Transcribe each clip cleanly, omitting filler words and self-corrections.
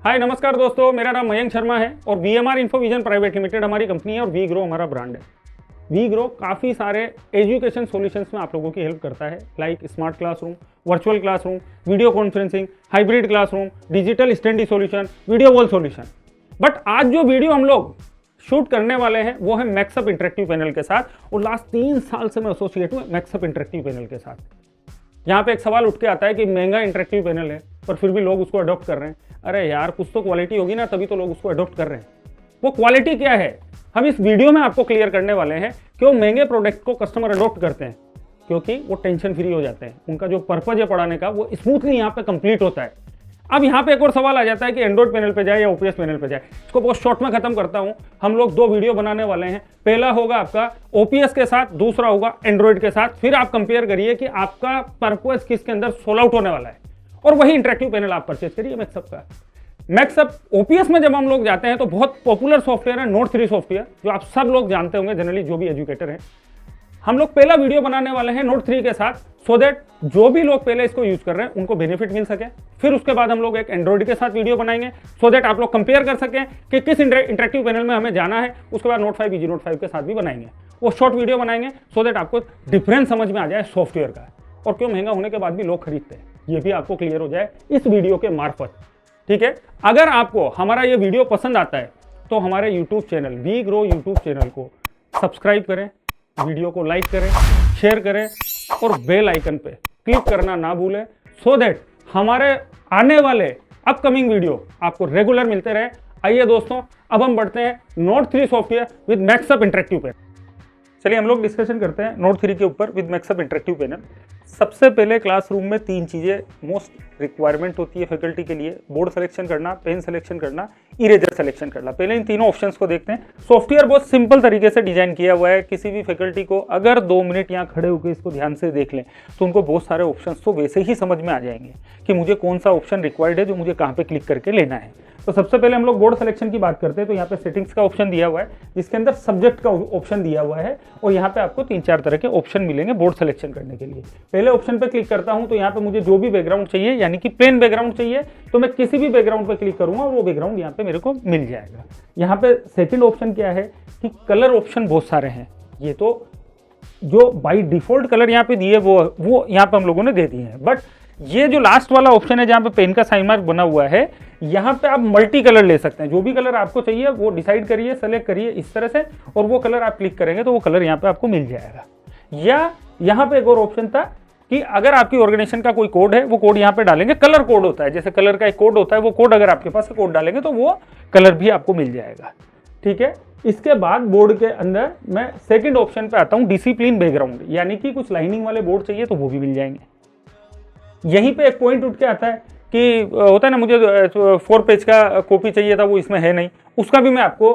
हाय नमस्कार दोस्तों, मेरा नाम मयंक शर्मा है और VMR इन्फोविजन प्राइवेट लिमिटेड हमारी कंपनी है और वी ग्रो हमारा ब्रांड है। वी ग्रो काफ़ी सारे एजुकेशन सॉल्यूशंस में आप लोगों की हेल्प करता है, like smart classroom, virtual classroom, video conferencing, hybrid classroom, digital study solution, video wall solution. But आज जो वीडियो हम लोग शूट करने वाले हैं वो है मैक्सअप इंटरेक्टिव पैनल के साथ, और लास्ट 3 साल से मैं एसोसिएट हूँ मैक्सअप इंटरेक्टिव पैनल के साथ। यहाँ पे एक सवाल उठ के आता है कि महंगा इंटरेक्टिव पैनल है पर फिर भी लोग उसको अडॉप्ट कर रहे हैं। अरे यार, कुछ तो क्वालिटी होगी ना, तभी तो लोग उसको अडॉप्ट कर रहे हैं। वो क्वालिटी क्या है हम इस वीडियो में आपको क्लियर करने वाले हैं। क्यों महंगे प्रोडक्ट को कस्टमर अडॉप्ट करते हैं? क्योंकि वो टेंशन फ्री हो जाते हैं, उनका जो पर्पज है पढ़ाने का वो स्मूथली यहाँ पे कंप्लीट होता है। अब यहाँ पे एक और सवाल आ जाता है कि एंड्रॉइड पैनल पे जाए या ओपीएस पैनल पे जाए। इसको बहुत शॉर्ट में खत्म करता हूँ। हम लोग 2 वीडियो बनाने वाले हैं। पहला होगा आपका ओपीएस के साथ, दूसरा होगा एंड्रॉइड के साथ। फिर आप कंपेयर करिए कि आपका पर्पज किसके अंदर सोल आउट होने वाला है, और वही इंटरेक्टिव पैनल आप परचेज करिए मैक्सअप का। मैक्सअप ओपीएस में जब हम लोग जाते हैं तो बहुत पॉपुलर सॉफ्टवेयर है नोट 3 सॉफ्टवेयर, जो आप सब लोग जानते होंगे जनरली, जो भी एजुकेटर हैं। हम लोग पहला वीडियो बनाने वाले हैं नोट 3 के साथ, सो दैट जो भी लोग पहले इसको यूज कर रहे हैं उनको बेनिफिट मिल सके। फिर उसके बाद हम लोग एक एंड्रॉइड के साथ वीडियो बनाएंगे, सो दैट आप लोग कंपेयर कर सकें कि किस इंटरेक्टिव पैनल में हमें जाना है। उसके बाद नोट 5 इजी नोट 5 के साथ भी बनाएंगे, वो शॉर्ट वीडियो बनाएंगे, सो दैट आपको डिफरेंस समझ में आ जाए सॉफ्टवेयर का, और क्यों महंगा होने के बाद भी लोग खरीदते हैं ये भी आपको क्लियर हो जाए इस वीडियो के मार्फत। ठीक है, अगर आपको हमारा ये वीडियो पसंद आता है तो हमारे YouTube channel we grow YouTube channel को सब्सक्राइब करें, वीडियो को लाइक करें, शेयर करें और बेल आइकन पे क्लिक करना ना भूलें, सो दैट हमारे आने वाले अपकमिंग वीडियो आपको रेगुलर मिलते रहे। आइए दोस्तों, अब हम बढ़ते हैं note 3 software with MaxHub interactive panel. चलिए हम लोग डिस्कशन करते हैं नोट 3 के ऊपर विद मैक्सअप इंटरेक्टिव पैनल। सबसे पहले क्लासरूम में 3 चीज़ें मोस्ट रिक्वायरमेंट होती है फैकल्टी के लिए: बोर्ड सिलेक्शन करना, पेन सिलेक्शन करना, इरेजर सिलेक्शन करना। पहले इन तीनों ऑप्शंस को देखते हैं। सॉफ्टवेयर बहुत सिंपल तरीके से डिजाइन किया हुआ है। किसी भी फैकल्टी को अगर 2 मिनट यहाँ खड़े होकर इसको ध्यान से देख लें तो उनको बहुत सारे ऑप्शंस तो वैसे ही समझ में आ जाएंगे कि मुझे कौन सा ऑप्शन रिक्वायर्ड है, जो मुझे कहाँ पे क्लिक करके लेना है। तो सबसे पहले हम लोग बोर्ड सिलेक्शन की बात करते हैं, तो यहाँ पे सेटिंग्स का ऑप्शन दिया हुआ है, जिसके अंदर सब्जेक्ट का ऑप्शन दिया हुआ है, और यहाँ पे आपको 3-4 तरह के ऑप्शन मिलेंगे बोर्ड सिलेक्शन करने के लिए। पहले ऑप्शन पे क्लिक करता हूँ तो यहाँ पे मुझे जो भी बैकग्राउंड चाहिए, यानी कि प्लेन बैकग्राउंड चाहिए, तो मैं किसी भी बैकग्राउंड पे क्लिक करूंगा और वो बैकग्राउंड यहाँ पे मेरे को मिल जाएगा। यहाँ पे सेकंड ऑप्शन क्या है कि कलर ऑप्शन बहुत सारे हैं। ये तो जो बाई डिफॉल्ट कलर यहाँ पे दिए वो यहाँ पे हम लोगों ने दे दिए हैं, बट ये जो लास्ट वाला ऑप्शन है जहाँ पे पेन का साइन मार्क बना हुआ है, यहाँ पे आप मल्टी कलर ले सकते हैं। जो भी कलर आपको चाहिए वो डिसाइड करिए, सेलेक्ट करिए इस तरह से, और वो कलर आप क्लिक करेंगे तो वो कलर यहाँ पे आपको मिल जाएगा। या यहाँ पे एक और ऑप्शन था कि अगर आपकी ऑर्गेनाइजेशन का कोई कोड है, वो कोड यहाँ पे डालेंगे। कलर कोड होता है, जैसे कलर का एक कोड होता है, वो कोड अगर आपके पास है, कोड डालेंगे तो वो कलर भी आपको मिल जाएगा। ठीक है, इसके बाद बोर्ड के अंदर मैं सेकंड ऑप्शन पे आता हूँ, डिसिप्लिन बैकग्राउंड, यानी कि कुछ लाइनिंग वाले बोर्ड चाहिए तो वो भी मिल जाएंगे। यहीं पे एक पॉइंट उठ के आता है कि होता है ना, मुझे 4 पेज का कॉपी चाहिए था, वो इसमें है नहीं, उसका भी मैं आपको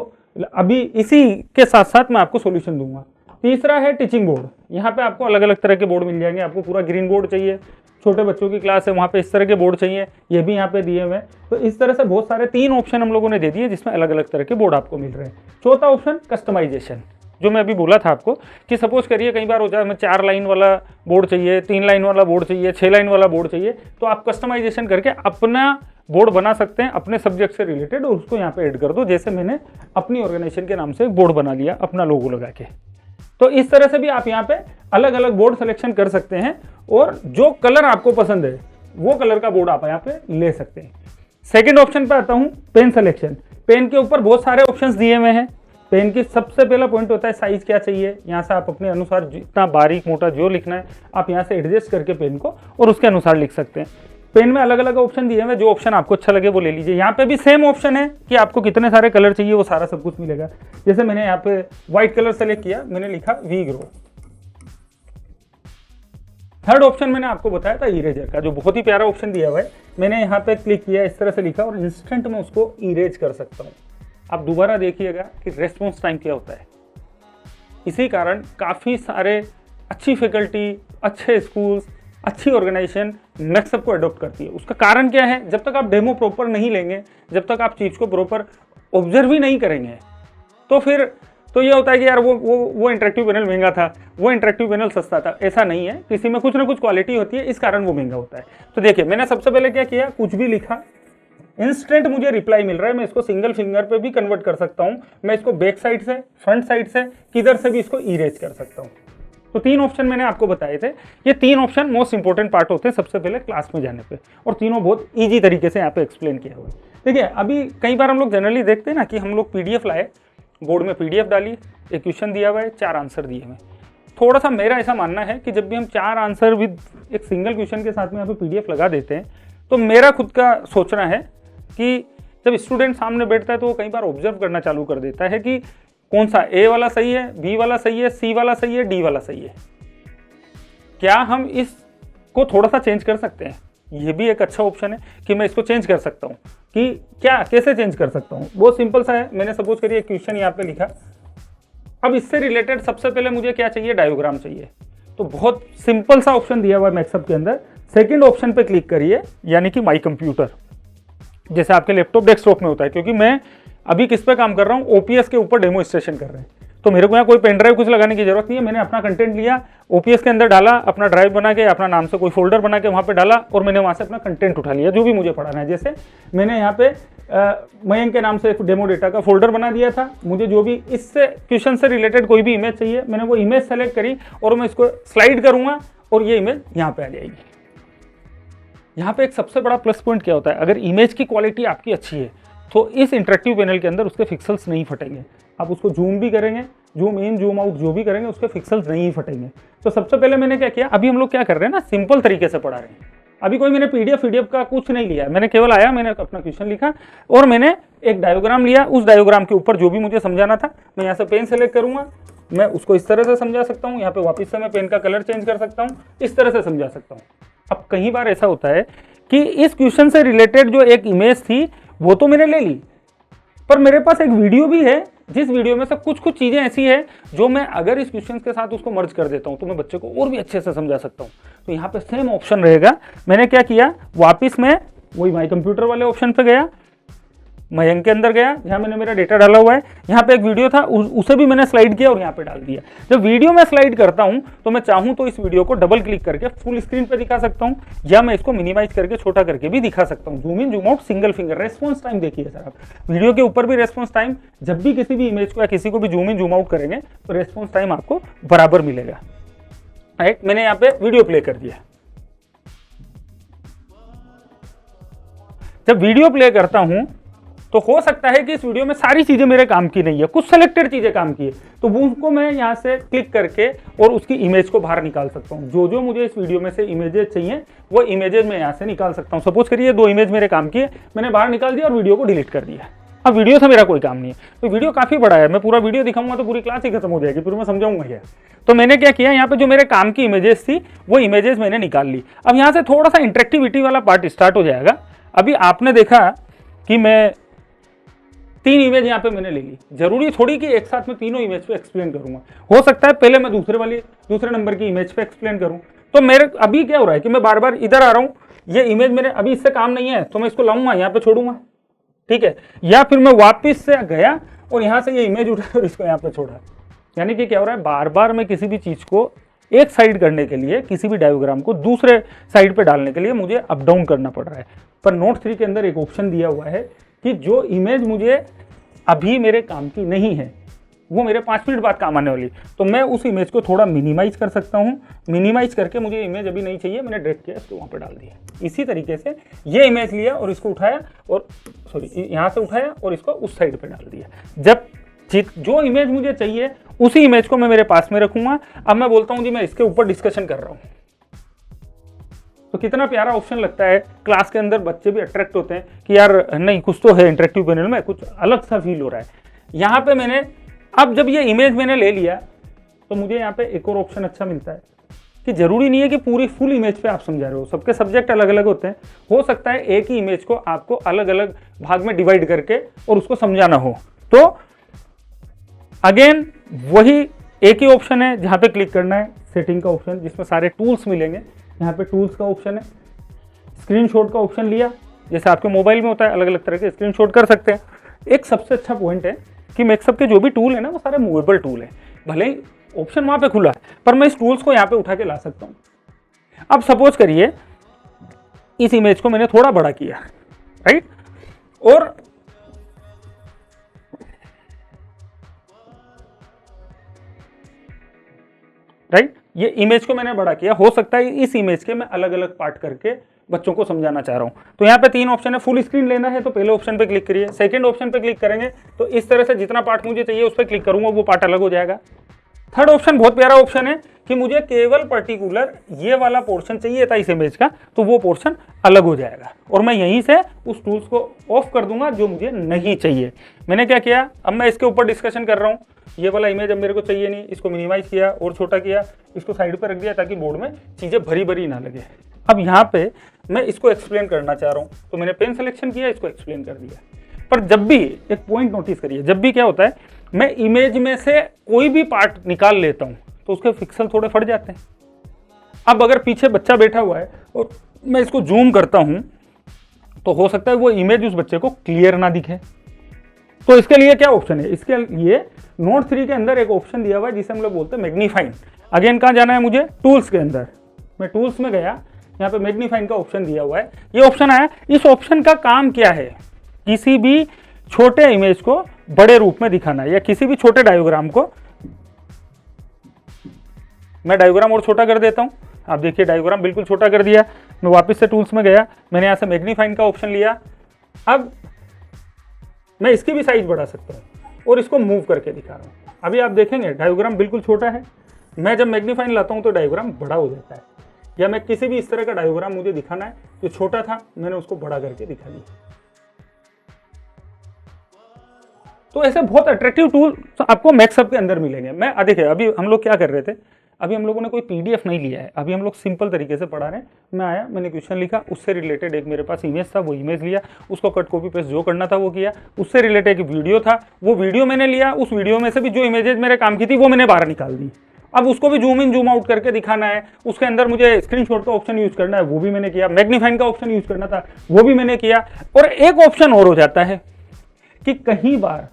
अभी इसी के साथ साथ मैं आपको सॉल्यूशन दूंगा। तीसरा है टीचिंग बोर्ड। यहाँ पे आपको अलग अलग तरह के बोर्ड मिल जाएंगे। आपको पूरा ग्रीन बोर्ड चाहिए, छोटे बच्चों की क्लास है, वहाँ पे इस तरह के बोर्ड चाहिए, ये भी यहाँ पे दिए हुए हैं। तो इस तरह से बहुत सारे 3 ऑप्शन हम लोगों ने दे दिए, जिसमें अलग अलग तरह के बोर्ड आपको मिल रहे हैं। चौथा ऑप्शन कस्टमाइजेशन, जो मैं अभी बोला था आपको कि सपोज करिए कई बार हो जाए हमें 4 लाइन वाला बोर्ड चाहिए, 3 लाइन वाला बोर्ड चाहिए, 6 लाइन वाला बोर्ड चाहिए, तो आप कस्टमाइजेशन करके अपना बोर्ड बना सकते हैं अपने सब्जेक्ट से रिलेटेड, और उसको यहाँ पे ऐड कर दो। जैसे मैंने अपनी ऑर्गेनाइजेशन के नाम से एक बोर्ड बना लिया अपना लोगो लगा के। तो इस तरह से भी आप यहाँ पे अलग अलग बोर्ड सिलेक्शन कर सकते हैं, और जो कलर आपको पसंद है वो कलर का बोर्ड आप यहाँ पे ले सकते हैं। सेकंड ऑप्शन पे आता हूँ, पेन सिलेक्शन। पेन के ऊपर बहुत सारे ऑप्शंस दिए हुए हैं। पेन की सबसे पहला पॉइंट होता है साइज क्या चाहिए। यहाँ से आप अपने अनुसार जितना बारीक मोटा जो लिखना है आप यहाँ से एडजस्ट करके पेन को और उसके अनुसार लिख सकते हैं। पेन में अलग अलग ऑप्शन दिए हैं, जो ऑप्शन आपको अच्छा लगे वो ले लीजिए। यहाँ पे भी सेम ऑप्शन है कि आपको कितने सारे कलर चाहिए, वो सारा सब कुछ मिलेगा। जैसे मैंने यहाँ पे व्हाइट कलर सेलेक्ट किया, मैंने लिखा वी ग्रो। थर्ड ऑप्शन मैंने आपको बताया था इरेजर का, जो बहुत ही प्यारा ऑप्शन दिया हुआ है। मैंने यहाँ पे क्लिक किया, इस तरह से लिखा, और इंस्टेंट में उसको इरेज कर सकता हूँ। आप दोबारा देखिएगा कि रेस्पॉन्स टाइम क्या होता है। इसी कारण काफ़ी सारे अच्छी फैकल्टी, अच्छे स्कूल्स, अच्छी ऑर्गेनाइजेशन मैक्सअप को अडॉप्ट करती है। उसका कारण क्या है? जब तक आप डेमो प्रॉपर नहीं लेंगे, जब तक आप चीज़ को प्रॉपर ऑब्जर्व ही नहीं करेंगे, तो फिर तो ये होता है कि यार वो इंटरेक्टिव पैनल महंगा था, वो इंटरेक्टिव पैनल सस्ता था। ऐसा नहीं है, किसी में कुछ ना कुछ क्वालिटी होती है, इस कारण वो महंगा होता है। तो देखिए, मैंने सबसे पहले क्या किया, कुछ भी लिखा, इंस्टेंट मुझे रिप्लाई मिल रहा है, मैं इसको सिंगल फिंगर पे भी कन्वर्ट कर सकता हूँ, मैं इसको बैक साइड से, फ्रंट साइड से, किधर से भी इसको इरेज कर सकता हूँ। तो 3 ऑप्शन मैंने आपको बताए थे। ये 3 ऑप्शन मोस्ट इंपॉर्टेंट पार्ट होते हैं सबसे पहले क्लास में जाने पे, और तीनों बहुत ईजी तरीके से यहाँ पे एक्सप्लेन किया हुआ है। देखिए अभी कई बार हम लोग जनरली देखते हैं ना कि हम लोग PDF लाए, बोर्ड में PDF डाली, एक क्वेश्चन दिया हुआ है, 4 आंसर दिए हुए। थोड़ा सा मेरा ऐसा मानना है कि जब भी हम 4 आंसर विद एक सिंगल क्वेश्चन के साथ में यहाँ पे PDF लगा देते हैं, तो मेरा खुद का सोचना है कि जब स्टूडेंट सामने बैठता है तो वो कई बार ऑब्जर्व करना चालू कर देता है कि कौन सा A वाला सही है, B वाला सही है, C वाला सही है, D वाला सही है। क्या हम इसको थोड़ा सा चेंज कर सकते हैं? ये भी एक अच्छा ऑप्शन है कि मैं इसको चेंज कर सकता हूँ। कि क्या, कैसे चेंज कर सकता हूँ? बहुत सिंपल सा है। मैंने सपोज करिए क्वेश्चन यहाँ पे लिखा, अब इससे रिलेटेड सबसे पहले मुझे क्या चाहिए, डायग्राम चाहिए। तो बहुत सिंपल सा ऑप्शन दिया हुआ है मैक्सअप के अंदर, सेकंड ऑप्शन पे क्लिक करिए, यानी कि माई कंप्यूटर, जैसे आपके लैपटॉप डेस्कटॉप में होता है। क्योंकि मैं अभी किस पे काम कर रहा हूँ, OPS के ऊपर डेमोन्स्ट्रेशन कर रहे हैं, तो मेरे को यहाँ कोई पेन ड्राइव कुछ लगाने की जरूरत नहीं है। मैंने अपना कंटेंट लिया, OPS के अंदर डाला, अपना ड्राइव बना के, अपना नाम से कोई फोल्डर बना के वहाँ पे डाला, और मैंने वहाँ से अपना कंटेंट उठा लिया जो भी मुझे पढ़ाना है। जैसे मैंने यहाँ पे मयंक के नाम से एक डेमो डेटा का फोल्डर बना दिया था। मुझे जो भी इससे क्वेश्चन से रिलेटेड कोई भी इमेज चाहिए, मैंने वो इमेज सेलेक्ट करी और मैं इसको स्लाइड करूँगा और ये इमेज यहाँ पे आ जाएगी। यहाँ पे एक सबसे बड़ा प्लस पॉइंट क्या होता है, अगर इमेज की क्वालिटी आपकी अच्छी है तो इस इंटरेक्टिव पैनल के अंदर उसके पिक्सल्स नहीं फटेंगे। आप उसको जूम भी करेंगे, जूम इन जूम आउट जो भी करेंगे, उसके पिक्सल्स नहीं फटेंगे। तो सबसे पहले मैंने क्या किया, अभी हम लोग क्या कर रहे हैं ना, सिंपल तरीके से पढ़ा रहे हैं। अभी कोई मैंने PDF का कुछ नहीं लिया, मैंने केवल आया, मैंने अपना क्वेश्चन लिखा और मैंने एक डायग्राम लिया। उस डायग्राम के ऊपर जो भी मुझे समझाना था, मैं यहाँ से पेन सेलेक्ट करूँगा, मैं उसको इस तरह से समझा सकता हूँ। यहाँ पे वापस से मैं पेन का कलर चेंज कर सकता हूँ, इस तरह से समझा सकता हूँ। अब कई बार ऐसा होता है कि इस क्वेश्चन से रिलेटेड जो एक इमेज थी वो तो मैंने ले ली, पर मेरे पास एक वीडियो भी है जिस वीडियो में से कुछ चीज़ें ऐसी है जो मैं अगर इस क्वेश्चन के साथ उसको मर्ज कर देता हूं तो मैं बच्चे को और भी अच्छे से समझा सकता हूं। तो यहाँ पे सेम ऑप्शन रहेगा। मैंने क्या किया, वापस मैं वही माई कंप्यूटर वाले ऑप्शन पे गया, मयंक के अंदर गया जहाँ मैंने मेरा डेटा डाला हुआ है। यहाँ पे एक वीडियो था, उसे भी मैंने स्लाइड किया और यहाँ पे डाल दिया। जब वीडियो में स्लाइड करता हूँ तो मैं चाहूँ तो इस वीडियो को डबल क्लिक करके फुल स्क्रीन पे दिखा सकता हूँ, या मैं इसको मिनिमाइज करके छोटा करके भी दिखा सकता हूँ। Zoom in zoom out single finger. Response time देखिए सर, आप वीडियो के ऊपर भी रेस्पॉन्स टाइम, जब भी किसी भी इमेज को या किसी को भी जूम इन जूम आउट करेंगे तो रेस्पॉन्स टाइम आपको बराबर मिलेगा। राइट, मैंने यहाँ पे वीडियो प्ले कर दिया। जब वीडियो प्ले करता हूं तो हो सकता है कि इस वीडियो में सारी चीजें मेरे काम की नहीं है, कुछ सेलेक्टेड चीजें काम की है, तो वो उसको मैं यहां से क्लिक करके और उसकी इमेज को बाहर निकाल सकता हूं। जो जो मुझे इस वीडियो में से इमेजेस चाहिए वो इमेजेस मैं यहां से निकाल सकता हूं। सपोज करिए 2 इमेज मेरे काम की है, मैंने बाहर निकाल दिया और वीडियो को डिलीट कर दिया। अब वीडियो से मेरा कोई काम नहीं है, तो वीडियो काफी बड़ा है, मैं पूरा वीडियो दिखाऊंगा तो पूरी क्लास ही खत्म हो जाएगी, फिर मैं समझाऊंगा क्या। तो मैंने क्या किया, यहाँ पे जो मेरे काम की इमेजेस थी वो इमेजेस मैंने निकाल ली। अब यहाँ से थोड़ा सा इंटरेक्टिविटी वाला पार्ट स्टार्ट हो जाएगा। अभी आपने देखा कि मैं 3 इमेज यहाँ पे मैंने ले ली, जरूरी थोड़ी कि एक साथ में तीनों इमेज पे एक्सप्लेन करूंगा। हो सकता है पहले मैं दूसरे नंबर की इमेज पे एक्सप्लेन करूं। तो मेरे अभी क्या हो रहा है कि मैं बार बार इधर आ रहा हूं, ये इमेज मेरे अभी इससे काम नहीं है तो मैं इसको लाऊंगा यहाँ पे छोड़ूंगा, ठीक है, या फिर मैं वापिस से गया और यहाँ से ये इमेज उठा और इसको यहाँ पे छोड़ा। यानी कि क्या हो रहा है, बार बार मैं किसी भी चीज को एक साइड करने के लिए, किसी भी डायग्राम को दूसरे साइड पे डालने के लिए मुझे अप डाउन करना पड़ रहा है। पर नोट 3 के अंदर एक ऑप्शन दिया हुआ है कि जो इमेज मुझे अभी मेरे काम की नहीं है वो मेरे 5 मिनट बाद काम आने वाली, तो मैं उस इमेज को थोड़ा मिनिमाइज कर सकता हूँ। मिनिमाइज करके मुझे इमेज अभी नहीं चाहिए, मैंने ड्रैग किया, इसको वहाँ पे डाल दिया। इसी तरीके से ये इमेज लिया और इसको उठाया और यहाँ से उठाया और इसको उस साइड पे डाल दिया। जब जो इमेज मुझे चाहिए उसी इमेज को मैं मेरे पास में रखूंगा। अब मैं बोलता हूँ जी मैं इसके ऊपर डिस्कशन कर रहा हूँ, तो कितना प्यारा ऑप्शन लगता है। क्लास के अंदर बच्चे भी अट्रैक्ट होते हैं कि यार नहीं कुछ तो है इंटरेक्टिव पैनल में, कुछ अलग सा फील हो रहा है। यहाँ पे मैंने अब जब ये इमेज मैंने ले लिया तो मुझे यहाँ पे एक और ऑप्शन अच्छा मिलता है कि जरूरी नहीं है कि पूरी फुल इमेज पे आप समझा रहे हो, सबके सब्जेक्ट अलग अलग होते हैं। हो सकता है एक ही इमेज को आपको अलग अलग भाग में डिवाइड करके और उसको समझाना हो, तो अगेन वही एक ही ऑप्शन है जहाँ पे क्लिक करना है, सेटिंग का ऑप्शन, जिसमें सारे टूल्स मिलेंगे। यहाँ पे टूल्स का ऑप्शन है, स्क्रीनशॉट का ऑप्शन लिया, जैसे आपके मोबाइल में होता है, अलग अलग तरह के स्क्रीनशॉट कर सकते हैं। एक सबसे अच्छा पॉइंट है कि मैक्सअप के जो भी टूल है ना वो सारे मूवेबल टूल है, भले ही ऑप्शन वहाँ पे खुला है पर मैं इस टूल्स को यहाँ पे उठा के ला सकता हूँ। अब सपोज करिए इस इमेज को मैंने थोड़ा बड़ा किया, राइट, और राइट, ये इमेज को मैंने बड़ा किया। हो सकता है इस इमेज के मैं अलग अलग पार्ट करके बच्चों को समझाना चाह रहा हूं। तो यहाँ पे 3 ऑप्शन है। फुल स्क्रीन लेना है तो पहले ऑप्शन पे क्लिक करिए, सेकंड ऑप्शन पे क्लिक करेंगे तो इस तरह से जितना पार्ट मुझे चाहिए उस पर क्लिक करूंगा वो पार्ट अलग हो जाएगा। थर्ड ऑप्शन बहुत प्यारा ऑप्शन है कि मुझे केवल पर्टिकुलर ये वाला पोर्शन चाहिए था इस इमेज का, तो वो पोर्शन अलग हो जाएगा और मैं यहीं से उस टूल्स को ऑफ कर दूंगा जो मुझे नहीं चाहिए। मैंने क्या किया, अब मैं इसके ऊपर डिस्कशन कर रहा हूँ। ये वाला इमेज अब मेरे को चाहिए नहीं, इसको मिनिमाइज किया और छोटा किया, इसको साइड पर रख दिया ताकि बोर्ड में चीज़ें भरी भरी ना लगे। अब यहाँ पे मैं इसको एक्सप्लेन करना चाह रहा हूँ तो मैंने पेन सिलेक्शन किया, इसको एक्सप्लेन कर दिया। पर जब भी एक पॉइंट नोटिस करिए, जब भी क्या होता है मैं इमेज में से कोई भी पार्ट निकाल लेता हूँ तो उसके पिक्सल थोड़े फट जाते हैं। अब अगर पीछे बच्चा बैठा हुआ है और मैं इसको जूम करता हूँ तो हो सकता है वो इमेज उस बच्चे को क्लियर ना दिखे। तो इसके लिए क्या ऑप्शन है, इसके लिए नोट 3 के अंदर एक ऑप्शन दिया हुआ है जिसे हम लोग बोलते हैं मैग्नीफाइंग। अगेन कहाँ जाना है मुझे, टूल्स के अंदर। मैं टूल्स में गया, यहाँ पे मैग्नीफाइंग का ऑप्शन दिया हुआ है, ये ऑप्शन आया। इस ऑप्शन का काम क्या है, किसी भी छोटे इमेज को बड़े रूप में दिखाना है या किसी भी छोटे डायग्राम को। मैं डायग्राम और छोटा कर देता हूं। आप देखिए डायग्राम बिल्कुल छोटा कर दिया। मैं वापस से टूल्स में गया, मैंने यहां से मैग्नीफाइंग का ऑप्शन लिया। अब मैं इसकी भी साइज बढ़ा सकता हूं और इसको मूव करके दिखा रहा हूं। अभी आप देखेंगे डायग्राम बिल्कुल छोटा है, मैं जब मैग्नीफाइंग लाता हूं तो डायग्राम बड़ा हो जाता है। या मैं किसी भी इस तरह का डायग्राम मुझे दिखाना है, जो छोटा था मैंने उसको बड़ा करके दिखा दिया। तो ऐसे बहुत अट्रैक्टिव टूल आपको मैक्सअप के अंदर मिलेंगे। मैं देखिए अभी हम लोग क्या कर रहे थे, अभी हम लोगों ने कोई पीडीएफ नहीं लिया है, अभी हम लोग सिंपल तरीके से पढ़ा रहे हैं। मैं आया, मैंने क्वेश्चन लिखा, उससे रिलेटेड एक मेरे पास इमेज था, वो इमेज लिया, उसको कट कॉपी पेस्ट जो करना था वो किया। उससे रिलेटेड एक वीडियो था, वो वीडियो मैंने लिया, उस वीडियो में से भी जो इमेजेस मेरे काम की थी वो मैंने बाहर निकाल दी। अब उसको भी जूम इन जूम आउट करके दिखाना है, उसके अंदर मुझे स्क्रीनशॉट का ऑप्शन यूज करना है, वो भी मैंने किया। मैग्नीफाइंग का ऑप्शन यूज करना था, वो भी मैंने किया। और एक ऑप्शन और हो जाता है कि कई बार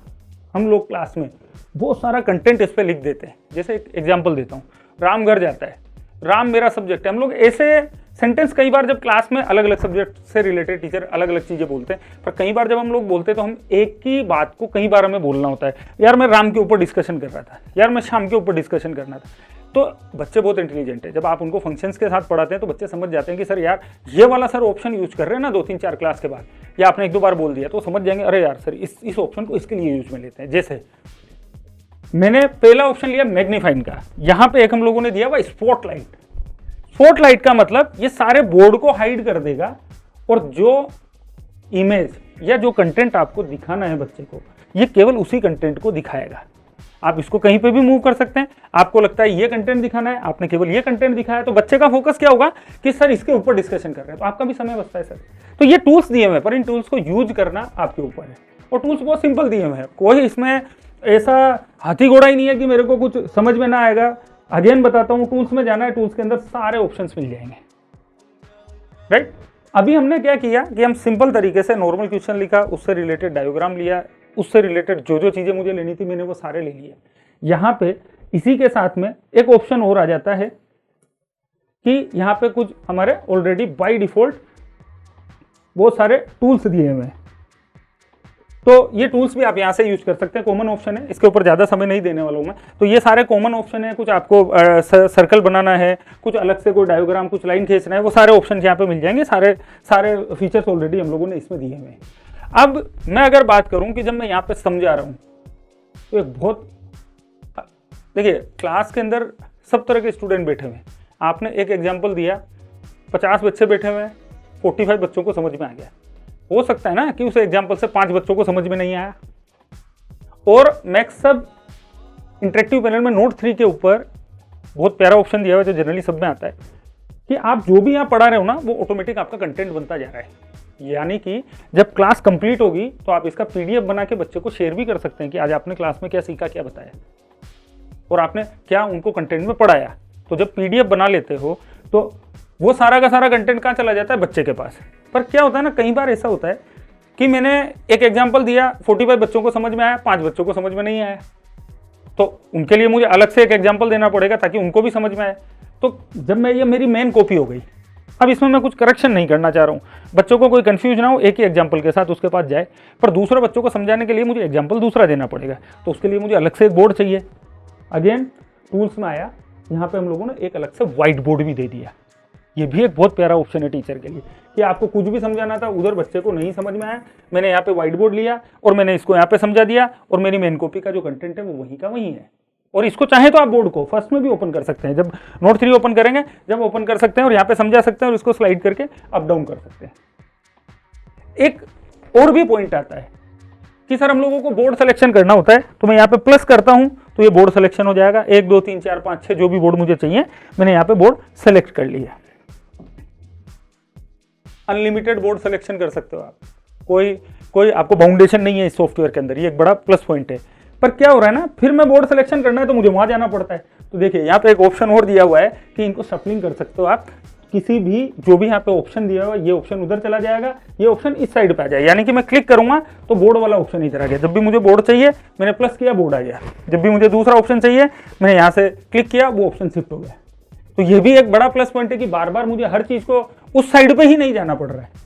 हम लोग क्लास में बहुत सारा कंटेंट इस पे लिख देते हैं। जैसे एक एग्जांपल देता हूँ, राम घर जाता है, राम मेरा सब्जेक्ट है। हम लोग ऐसे सेंटेंस कई बार जब क्लास में अलग अलग सब्जेक्ट से रिलेटेड टीचर अलग अलग चीजें बोलते हैं, पर कई बार जब हम लोग बोलते हैं तो हम एक ही बात को कई बार हमें बोलना होता है। यार मैं राम के ऊपर डिस्कशन कर रहा था, यार मैं शाम के ऊपर डिस्कशन करना था। तो बच्चे बहुत इंटेलिजेंट है, जब आप उनको फंक्शंस के साथ पढ़ाते हैं तो बच्चे समझ जाते हैं कि सर यार ये वाला सर ऑप्शन यूज कर रहे हैं ना 2-3-4 क्लास के बाद, या आपने 1-2 बार बोल दिया तो समझ जाएंगे अरे यार सर इस ऑप्शन को इसके लिए यूज में लेते हैं। जैसे मैंने पहला ऑप्शन लिया मैग्नीफाइंग का, यहां पे एक हम लोगों ने दिया हुआ स्पॉटलाइट। स्पॉटलाइट का मतलब ये सारे बोर्ड को हाइड कर देगा और जो इमेज या जो कंटेंट आपको दिखाना है बच्चे को, ये केवल उसी कंटेंट को दिखाएगा। आप इसको कहीं पे भी मूव कर सकते हैं। आपको लगता है ये कंटेंट दिखाना है, आपने केवल ये कंटेंट दिखाया, तो बच्चे का फोकस क्या होगा कि सर इसके ऊपर डिस्कशन कर रहे हैं, तो आपका भी समय बचता है सर। तो ये टूल्स दिए हुए हैं, पर इन टूल्स को यूज करना आपके ऊपर है। और टूल्स बहुत सिंपल दिए हुए हैं, कोई इसमें ऐसा हाथी घोड़ा ही नहीं है कि मेरे को कुछ समझ में ना आएगा। अगेन बताता हूँ, टूल्स में जाना है, टूल्स के अंदर सारे ऑप्शंस मिल जाएंगे, राइट। अभी हमने क्या किया कि हम सिंपल तरीके से नॉर्मल क्वेश्चन लिखा, उससे रिलेटेड डायग्राम लिया, उससे रिलेटेड जो जो चीजें मुझे लेनी थी मैंने वो सारे ले लिए। यहाँ पे इसी के साथ में एक ऑप्शन और आ जाता है कि यहाँ पे कुछ हमारे ऑलरेडी बाय डिफॉल्ट बहुत सारे टूल्स दिए हुए हैं, तो ये टूल्स भी आप यहाँ से यूज कर सकते हैं। कॉमन ऑप्शन है, इसके ऊपर ज़्यादा समय नहीं देने वाला हूँ मैं। तो ये सारे कॉमन ऑप्शन है, कुछ आपको सर्कल बनाना है, कुछ अलग से कोई डायग्राम, कुछ लाइन खींचना है, वो सारे ऑप्शन यहाँ पे मिल जाएंगे। सारे फीचर्स ऑलरेडी हम लोगों ने इसमें दिए हुए हैं। अब मैं अगर बात करूँ कि जब मैं यहाँ पे समझा रहा हूँ तो एक बहुत, देखिए क्लास के अंदर सब तरह के स्टूडेंट बैठे हुए हैं। आपने एक एग्जाम्पल दिया, 50 बच्चे बैठे हुए हैं, 45 बच्चों को समझ में आ गया। हो सकता है ना कि उस एग्जाम्पल से 5 बच्चों को समझ में नहीं आया। और मैक्सअप इंटरेक्टिव पैनल में नोट 3 के ऊपर बहुत प्यारा ऑप्शन दिया हुआ है जो जनरली सब में आता है कि आप जो भी यहाँ पढ़ा रहे हो ना वो ऑटोमेटिक आपका कंटेंट बनता जा रहा है। यानी कि जब क्लास कंप्लीट होगी तो आप इसका पीडीएफ बना के बच्चे को शेयर भी कर सकते हैं कि आज आपने क्लास में क्या सीखा, क्या बताया और आपने क्या उनको कंटेंट में पढ़ाया। तो जब पीडीएफ बना लेते हो तो वो सारा का सारा कंटेंट कहाँ चला जाता है, बच्चे के पास। पर क्या होता है ना, कई बार ऐसा होता है कि मैंने एक एग्जाम्पल दिया, 45 बच्चों को समझ में आया, 5 बच्चों को समझ में नहीं आया, तो उनके लिए मुझे अलग से एक एग्जाम्पल देना पड़ेगा ताकि उनको भी समझ में आए। तो जब मैं ये मेरी मेन कॉपी हो गई, अब इसमें मैं कुछ करेक्शन नहीं करना चाह रहा हूँ, बच्चों को कोई कंफ्यूज ना हो, एक ही एग्जाम्पल के साथ उसके पास जाए, पर दूसरे बच्चों को समझाने के लिए मुझे एग्जाम्पल दूसरा देना पड़ेगा, तो उसके लिए मुझे अलग से एक बोर्ड चाहिए। अगेन टूल्स में आया, यहाँ पे हम लोगों ने एक अलग से व्हाइट बोर्ड भी दे दिया। ये भी एक बहुत प्यारा ऑप्शन है टीचर के लिए कि आपको कुछ भी समझाना था, उधर बच्चे को नहीं समझ में आया, मैंने यहाँ पे व्हाइट बोर्ड लिया और मैंने इसको यहाँ पे समझा दिया, और मेरी मेन कॉपी का जो कंटेंट है वो वहीं का वहीं है। और इसको चाहे तो आप बोर्ड को फर्स्ट में भी ओपन कर सकते हैं, जब नोट 3 ओपन करेंगे जब ओपन कर सकते हैं और यहाँ पे समझा सकते हैं और इसको स्लाइड करके अप डाउन कर सकते हैं। एक और भी पॉइंट आता है कि सर हम लोगों को बोर्ड सिलेक्शन करना होता है, तो मैं यहाँ पे प्लस करता हूँ तो ये बोर्ड सिलेक्शन हो जाएगा। 1 2 3 4 5 6 जो भी बोर्ड मुझे चाहिए मैंने यहाँ पे बोर्ड सेलेक्ट कर लिया। अनलिमिटेड बोर्ड सिलेक्शन कर सकते हो आप, कोई आपको बाउंडेशन नहीं है इस सॉफ्टवेयर के अंदर, ये एक बड़ा प्लस पॉइंट है। पर क्या हो रहा है ना, फिर मैं बोर्ड सिलेक्शन करना है तो मुझे वहां जाना पड़ता है। तो देखिए यहाँ पे एक ऑप्शन और दिया हुआ है कि इनको शफलिंग कर सकते हो आप, किसी भी जो भी यहाँ पे ऑप्शन दिया हुआ है ये ऑप्शन उधर चला जाएगा, ये ऑप्शन इस साइड पे आ जाएगा, यानी कि मैं क्लिक करूंगा तो बोर्ड वाला ऑप्शन इधर आ गया। जब भी मुझे बोर्ड चाहिए मैंने प्लस किया, बोर्ड आ गया। जब भी मुझे दूसरा ऑप्शन चाहिए मैंने यहाँ से क्लिक किया, वो ऑप्शन शिफ्ट हो गया। तो ये भी एक बड़ा प्लस पॉइंट है कि बार बार मुझे हर चीज को उस साइड पे ही नहीं जाना पड़ रहा है।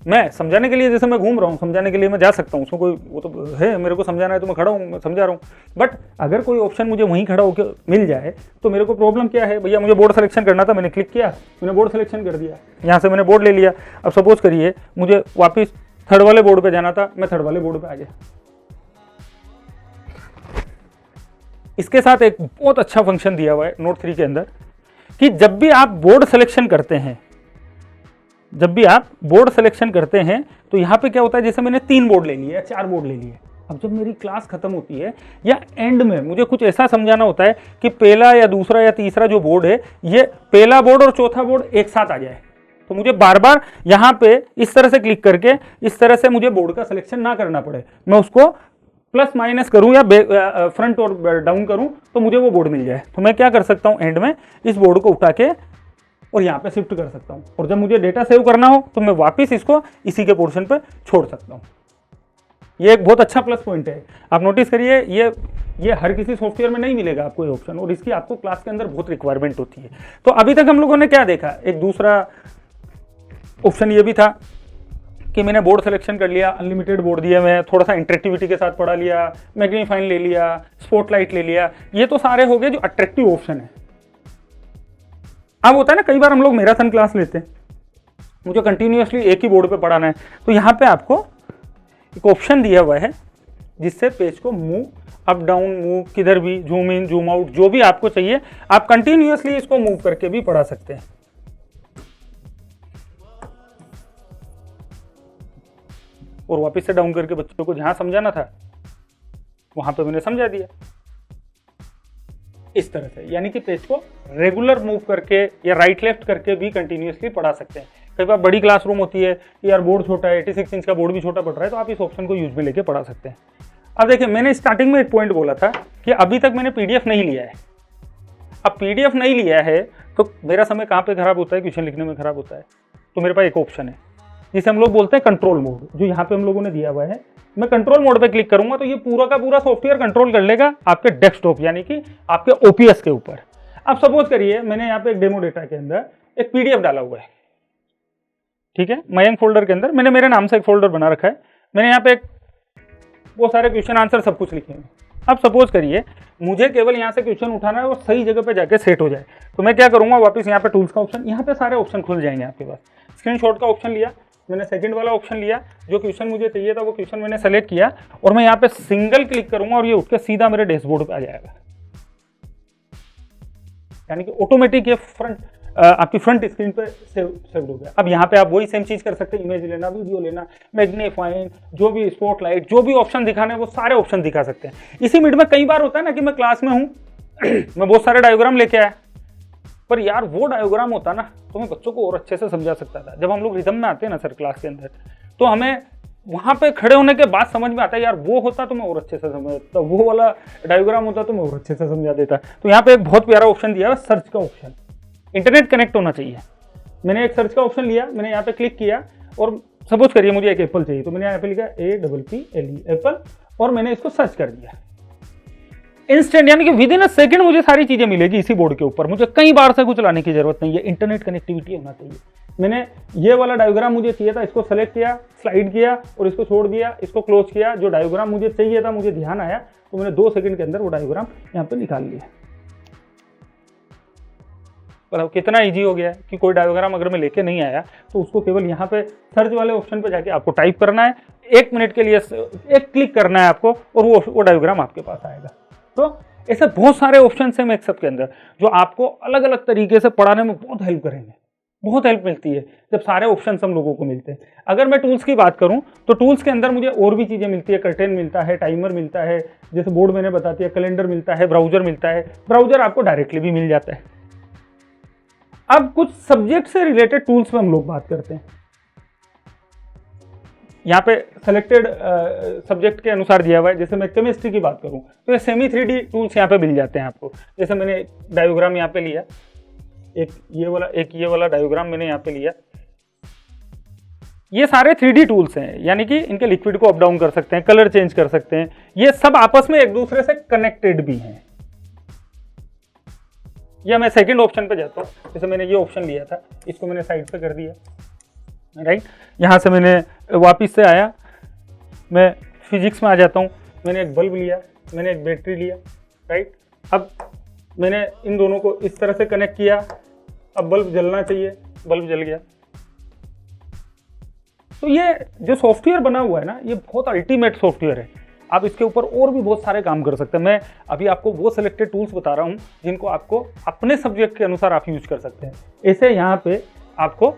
मैं समझाने के लिए जैसे मैं घूम रहा हूँ, समझाने के लिए मैं जा सकता हूँ, उसमें कोई वो तो है, मेरे को समझाना है तो मैं खड़ा हूँ, मैं समझा रहा हूँ। बट अगर कोई ऑप्शन मुझे वहीं खड़ा होकर मिल जाए तो मेरे को प्रॉब्लम क्या है, भैया मुझे बोर्ड सिलेक्शन करना था, मैंने क्लिक किया, मैंने बोर्ड सिलेक्शन कर दिया, यहाँ से मैंने बोर्ड ले लिया। अब सपोज करिए मुझे वापिस थर्ड वाले बोर्ड पर जाना था, मैं थर्ड वाले बोर्ड पर आ गया। इसके साथ एक बहुत अच्छा फंक्शन दिया हुआ है नोट 3 के अंदर कि जब भी आप बोर्ड सिलेक्शन करते हैं, तो यहाँ पे क्या होता है, जैसे मैंने 3 बोर्ड ले लिए या 4 बोर्ड ले लिए, अब जब मेरी क्लास खत्म होती है या एंड में मुझे कुछ ऐसा समझाना होता है कि पहला या दूसरा या तीसरा जो बोर्ड है, ये पहला बोर्ड और चौथा बोर्ड एक साथ आ जाए, तो मुझे बार बार यहाँ पे इस तरह से क्लिक करके इस तरह से मुझे बोर्ड का सिलेक्शन ना करना पड़े, मैं उसको प्लस माइनस करूं या फ्रंट और डाउन करूं तो मुझे वो बोर्ड मिल जाए। तो मैं क्या कर सकता हूं, एंड में इस बोर्ड को उठा के और यहाँ पे शिफ्ट कर सकता हूँ, और जब मुझे डेटा सेव करना हो तो मैं वापस इसको इसी के पोर्शन पे छोड़ सकता हूँ। ये एक बहुत अच्छा प्लस पॉइंट है। आप नोटिस करिए ये हर किसी सॉफ्टवेयर में नहीं मिलेगा आपको ये ऑप्शन, और इसकी आपको क्लास के अंदर बहुत रिक्वायरमेंट होती है। तो अभी तक हम लोगों ने क्या देखा, एक दूसरा ऑप्शन ये भी था कि मैंने बोर्ड सिलेक्शन कर लिया, अनलिमिटेड बोर्ड दिया, मैं थोड़ा सा इंटरेक्टिविटी के साथ पढ़ा लिया, मैग्नीफाइन ले लिया, स्पॉटलाइट ले लिया, ये तो सारे हो गए जो अट्रैक्टिव ऑप्शन है। अब होता है ना, कई बार हम लोग मैराथन क्लास लेते हैं, मुझे कंटिन्यूअसली एक ही बोर्ड पे पढ़ाना है, तो यहाँ पे आपको एक ऑप्शन दिया हुआ है जिससे पेज को मूव अप डाउन, मूव किधर भी, जूम इन जूम आउट, जो भी आपको चाहिए आप कंटिन्यूअसली इसको मूव करके भी पढ़ा सकते हैं। और वापस से डाउन करके बच्चों को जहां समझाना था वहां पे मैंने समझा दिया इस तरह से, यानी कि पेज को रेगुलर मूव करके या राइट लेफ्ट करके भी कंटिन्यूअसली पढ़ा सकते हैं। कई बार बड़ी क्लासरूम होती है कि यार बोर्ड छोटा है, 86 इंच का बोर्ड भी छोटा पड़ रहा है, तो आप इस ऑप्शन को यूज में लेके पढ़ा सकते हैं। अब देखिए, मैंने स्टार्टिंग में एक पॉइंट बोला था कि अभी तक मैंने पीडीएफ नहीं लिया है। अब पीडीएफ नहीं लिया है तो मेरा समय कहाँ पे खराब होता है, क्वेश्चन लिखने में खराब होता है। तो मेरे पास एक ऑप्शन है जिसे हम लोग बोलते हैं कंट्रोल मोड, जो यहाँ पे हम लोगों ने दिया हुआ है। मैं कंट्रोल मोड पे क्लिक करूंगा तो ये पूरा का पूरा सॉफ्टवेयर कंट्रोल कर लेगा आपके डेस्कटॉप यानी कि आपके ओपीएस के ऊपर। अब सपोज करिए मैंने यहाँ पे एक डेमो डेटा के अंदर एक पीडीएफ डाला हुआ है, ठीक है, मयंक फोल्डर के अंदर मैंने मेरे नाम से एक फोल्डर बना रखा है, मैंने यहाँ पे वो सारे क्वेश्चन आंसर सब कुछ लिखे हैं। अब सपोज करिए मुझे केवल यहाँ से क्वेश्चन उठाना है और सही जगह पे जाके सेट हो जाए, तो मैं क्या करूंगा, वापस यहाँ पे टूल्स का ऑप्शन, यहाँ पे सारे ऑप्शन खुल जाएंगे आपके पास। स्क्रीनशॉट का ऑप्शन लिया मैंने, सेकंड वाला ऑप्शन लिया, जो क्वेश्चन मुझे चाहिए था वो क्वेश्चन मैंने सेलेक्ट किया और मैं यहाँ पे सिंगल क्लिक करूंगा और ये उठ के सीधा मेरे डैशबोर्ड पे आ जाएगा। यानी कि ऑटोमेटिक ये आपकी फ्रंट स्क्रीन पे सेव हो गया। अब यहाँ पे आप वही सेम चीज कर सकते हैं, इमेज लेना, वीडियो लेना, मैग्नीफाइन, जो भी स्पॉटलाइट, जो भी ऑप्शन दिखाने वो सारे ऑप्शन दिखा सकते हैं। इसी मिनट में कई बार होता है ना कि मैं क्लास में हूँ मैं बहुत सारे डायग्राम लेके आया, पर यार वो डायग्राम होता ना तो मैं बच्चों को और अच्छे से समझा सकता था। जब हम लोग रिदम में आते हैं ना सर क्लास के अंदर, तो हमें वहां पे खड़े होने के बाद समझ में आता है यार वो होता तो मैं और अच्छे से समझता, वो वाला डायग्राम होता तो मैं और अच्छे से समझा देता। तो यहाँ पे एक बहुत प्यारा ऑप्शन दिया है, सर्च का ऑप्शन। इंटरनेट कनेक्ट होना चाहिए। मैंने एक सर्च का ऑप्शन लिया, मैंने यहाँ पे क्लिक किया और सपोज करिए मुझे एक एप्पल चाहिए, तो मैंने यहाँ पे लिखा APPLE एप्पल और मैंने इसको सर्च कर दिया। इंस्टेंट, यानी कि विद इन अ सेकंड मुझे सारी चीजें मिलेगी इसी बोर्ड के ऊपर, मुझे कई बार से कुछ लाने की जरूरत नहीं है। इंटरनेट कनेक्टिविटी होना चाहिए। मैंने ये वाला डायग्राम मुझे चाहिए था, इसको सेलेक्ट किया, स्लाइड किया और इसको छोड़ दिया, इसको क्लोज किया। जो डायग्राम मुझे चाहिए था, मुझे ध्यान आया तो मैंने 2 सेकंड के अंदर वो डायग्राम यहाँ पे निकाल लिया। मतलब कितना इजी हो गया है कि कोई डायग्राम अगर मैं लेके नहीं आया तो उसको केवल यहाँ पे सर्च वाले ऑप्शन पे जाके आपको टाइप करना है, 1 मिनट के लिए एक क्लिक करना है आपको और वो डायग्राम आपके पास आएगा। तो ऐसे बहुत सारे ऑप्शन हैं मैक्सअप के अंदर जो आपको अलग अलग तरीके से पढ़ाने में बहुत हेल्प करेंगे। बहुत हेल्प मिलती है जब सारे ऑप्शन हम लोगों को मिलते हैं। अगर मैं टूल्स की बात करूं तो टूल्स के अंदर मुझे और भी चीज़ें मिलती है। कर्टेन मिलता है, टाइमर मिलता है, जैसे बोर्ड मैंने बता दिया, कैलेंडर मिलता है, ब्राउजर मिलता है। ब्राउजर आपको डायरेक्टली भी मिल जाता है। अब कुछ सब्जेक्ट से रिलेटेड टूल्स में हम लोग बात करते हैं। यहाँ पे सेलेक्टेड सब्जेक्ट के अनुसार दिया हुआ है। जैसे मैं केमिस्ट्री की बात करूँ तो ये सेमी 3D टूल्स यहाँ पे मिल जाते हैं आपको। जैसे मैंने डायोग्राम यहाँ पे लिया, एक ये वाला डायोग्राम मैंने यहाँ पे लिया। ये सारे 3D टूल्स हैं, यानी कि इनके लिक्विड को अप डाउन कर सकते हैं, कलर चेंज कर सकते हैं। ये सब आपस में एक दूसरे से कनेक्टेड भी हैं। या मैं सेकंड ऑप्शन पे जाता हूँ। जैसे मैंने ये ऑप्शन लिया था, इसको मैंने साइड पे कर दिया, राइट। यहाँ से मैंने वापिस से आया, मैं फिजिक्स में आ जाता हूँ। मैंने एक बल्ब लिया, मैंने एक बैटरी लिया, राइट। अब मैंने इन दोनों को इस तरह से कनेक्ट किया। अब बल्ब जलना चाहिए, बल्ब जल गया। तो ये जो सॉफ्टवेयर बना हुआ है ना, ये बहुत अल्टीमेट सॉफ्टवेयर है। आप इसके ऊपर और भी बहुत सारे काम कर सकते हैं। मैं अभी आपको वो सिलेक्टेड टूल्स बता रहा हूँ जिनको आपको अपने सब्जेक्ट के अनुसार आप यूज कर सकते हैं। ऐसे यहाँ पे आपको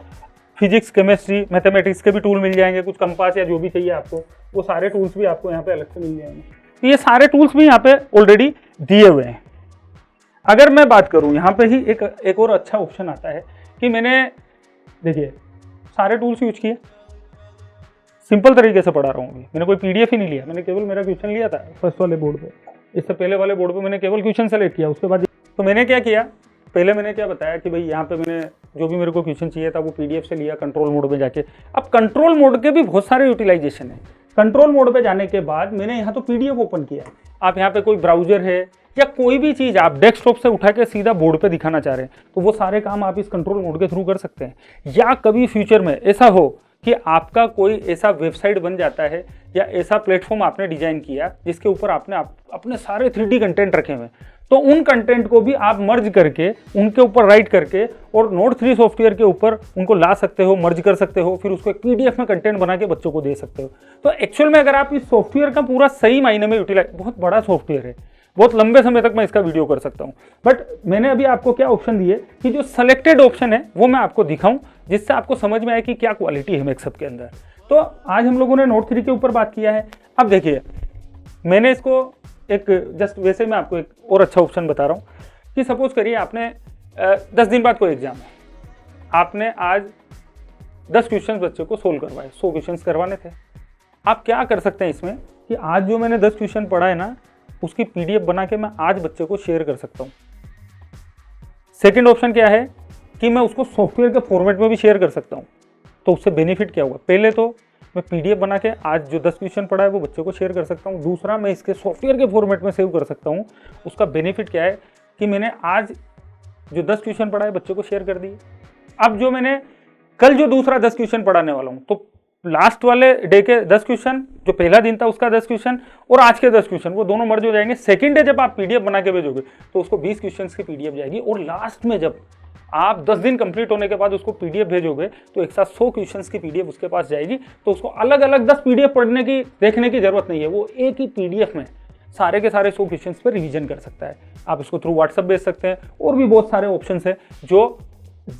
फिजिक्स, केमिस्ट्री, मैथमेटिक्स के भी टूल मिल जाएंगे। कुछ कंपास या जो भी चाहिए आपको, वो सारे टूल्स भी आपको यहाँ पे अलग से मिल जाएंगे। तो ये सारे टूल्स भी यहाँ पे ऑलरेडी दिए हुए हैं। अगर मैं बात करूँ, यहाँ पे ही एक और अच्छा ऑप्शन आता है कि मैंने देखिए सारे टूल्स यूज किए, सिंपल तरीके से पढ़ा रहा हूँ। अभी मैंने कोई पीडीएफ ही नहीं लिया, मैंने केवल मेरा क्वेश्चन लिया था फर्स्ट वाले बोर्ड पे। इससे पहले वाले बोर्ड पे मैंने केवल क्वेश्चन सेलेक्ट किया। उसके बाद तो मैंने क्या किया, पहले मैंने क्या बताया कि भाई यहाँ पे मैंने जो भी मेरे को क्वेश्चन चाहिए था वो पीडीएफ से लिया कंट्रोल मोड में जाके। अब कंट्रोल मोड के भी बहुत सारे यूटिलाइजेशन है। कंट्रोल मोड पे जाने के बाद मैंने यहाँ तो पीडीएफ ओपन किया। आप यहाँ पे कोई ब्राउजर है या कोई भी चीज़ आप डेस्कटॉप से उठा के सीधा बोर्ड पे दिखाना चाह रहे हैं तो वो सारे काम आप इस कंट्रोल मोड के थ्रू कर सकते हैं। या कभी फ्यूचर में ऐसा हो कि आपका कोई ऐसा वेबसाइट बन जाता है या ऐसा प्लेटफॉर्म आपने डिजाइन किया जिसके ऊपर आपने अपने सारे 3D कंटेंट रखे हुए, तो उन कंटेंट को भी आप मर्ज करके उनके ऊपर राइट करके और नोट 3 सॉफ्टवेयर के ऊपर उनको ला सकते हो, मर्ज कर सकते हो, फिर उसको एक पीडीएफ में कंटेंट बना के बच्चों को दे सकते हो। तो एक्चुअल में अगर आप इस सॉफ्टवेयर का पूरा सही मायने में यूटिलाइज, बहुत बड़ा सॉफ्टवेयर है, बहुत लंबे समय तक मैं इसका वीडियो कर सकता हूं। बट मैंने अभी आपको क्या ऑप्शन दिए कि जो सेलेक्टेड ऑप्शन है वो मैं आपको दिखाऊं जिससे आपको समझ में आए कि क्या क्वालिटी है मैक्सअप के अंदर। तो आज हम लोगों ने नोट 3 के ऊपर बात किया है। अब देखिए मैंने इसको एक जस्ट वैसे मैं आपको एक और अच्छा ऑप्शन बता रहा हूँ कि सपोज करिए आपने 10 दिन बाद कोई एग्जाम है, आपने आज 10 क्वेश्चन बच्चे को सोल्व करवाए, 100 क्वेश्चन करवाने थे। आप क्या कर सकते हैं इसमें कि आज जो मैंने 10 क्वेश्चन पढ़ा है ना उसकी पीडीएफ बना के मैं आज बच्चे को शेयर कर सकता हूँ। सेकंड ऑप्शन क्या है कि मैं उसको सॉफ्टवेयर के फॉर्मेट में भी शेयर कर सकता हूँ। तो उससे बेनिफिट क्या होगा, पहले तो मैं पीडीएफ बना के आज जो 10 क्वेश्चन पढ़ा है वो बच्चे को शेयर कर सकता हूँ। दूसरा मैं इसके सॉफ्टवेयर के फॉर्मेट में सेव कर सकता हूँ। उसका बेनिफिट क्या है कि मैंने आज जो 10 क्वेश्चन पढ़ा है बच्चे को शेयर कर दिए। अब जो मैंने कल जो दूसरा 10 क्वेश्चन पढ़ाने वाला हूँ तो लास्ट वाले डे के 10 क्वेश्चन, जो पहला दिन था उसका 10 क्वेश्चन और आज के 10 क्वेश्चन, वो दोनों मर्ज हो जाएंगे। सेकंड डे जब आप पीडीएफ बना के भेजोगे तो उसको 20 क्वेश्चन की पीडीएफ जाएगी। और लास्ट में जब आप 10 दिन कंप्लीट होने के बाद उसको पीडीएफ भेजोगे तो एक साथ 100 क्वेश्चन की पीडीएफ उसके पास जाएगी। तो उसको अलग अलग 10 पीडीएफ पढ़ने की, देखने की जरूरत नहीं है। वो एक ही पीडीएफ में सारे के सारे 100 क्वेश्चन पर रिविजन कर सकता है। आप इसको थ्रू व्हाट्सएप भेज सकते हैं। और भी बहुत सारे ऑप्शन है जो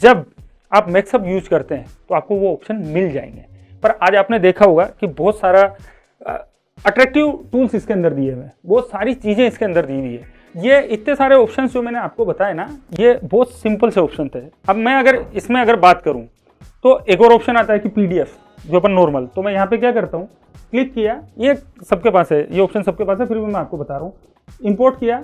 जब आप मैक्सअप यूज करते हैं तो आपको वो ऑप्शन मिल जाएंगे। पर आज आपने देखा होगा कि बहुत सारा अट्रैक्टिव टूल्स इसके अंदर दिए हुए हैं, बहुत सारी चीज़ें इसके अंदर दी हुई है। ये इतने सारे ऑप्शंस जो मैंने आपको बताए ना, ये बहुत सिंपल से ऑप्शन थे। अब मैं अगर इसमें अगर बात करूं तो एक और ऑप्शन आता है कि पीडीएफ जो अपन नॉर्मल, तो मैं यहाँ पे क्या करता हूँ, क्लिक किया, ये सबके पास है, ये ऑप्शन सबके पास है, फिर भी मैं आपको बता रहा हूँ। इंपोर्ट किया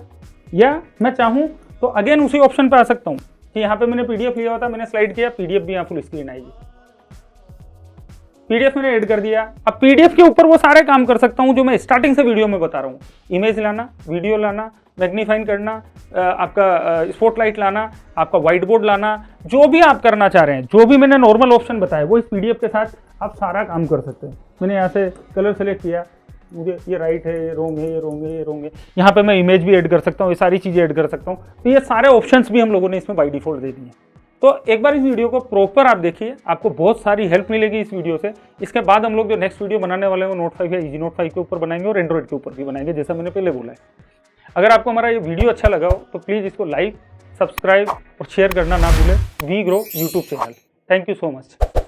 या मैं चाहूँ तो अगेन उसी ऑप्शन पर आ सकता हूँ कि यहाँ पे मैंने पीडीएफ लिया होता, मैंने स्लाइड किया, पीडीएफ भी यहाँ फुल स्क्रीन आएगी। पीडीएफ मैंने ऐड कर दिया। अब पीडीएफ के ऊपर वो सारे काम कर सकता हूँ जो मैं स्टार्टिंग से वीडियो में बता रहा हूँ। इमेज लाना, वीडियो लाना, मैग्नीफाइन करना, आपका स्पॉटलाइट लाना, आपका व्हाइट बोर्ड लाना, जो भी आप करना चाह रहे हैं, जो भी मैंने नॉर्मल ऑप्शन बताया वो इस पीडीएफ के साथ आप सारा काम कर सकते हैं। मैंने यहाँ से कलर सेलेक्ट किया, मुझे ये राइट है, ये रोंग है, ये रोंग है, ये रोंग है। यहाँ पे मैं इमेज भी ऐड कर सकता हूँ, ये सारी चीज़ें ऐड कर सकता हूँ। तो ये सारे ऑप्शंस भी हम लोगों ने इसमें बाय डिफॉल्ट दे दिए हैं। तो एक बार इस वीडियो को प्रॉपर आप देखिए, आपको बहुत सारी हेल्प मिलेगी इस वीडियो से। इसके बाद हम लोग जो नेक्स्ट वीडियो बनाने वाले हैं वो नोट 5 या इजी नोट 5 के ऊपर बनाएंगे और एंड्रॉइड के ऊपर भी बनाएंगे, जैसा मैंने पहले बोला है। अगर आपको हमारा ये वीडियो अच्छा लगा हो तो प्लीज़ इसको लाइक, सब्सक्राइब और शेयर करना ना भूलें। We grow YouTube channel. Thank you so much.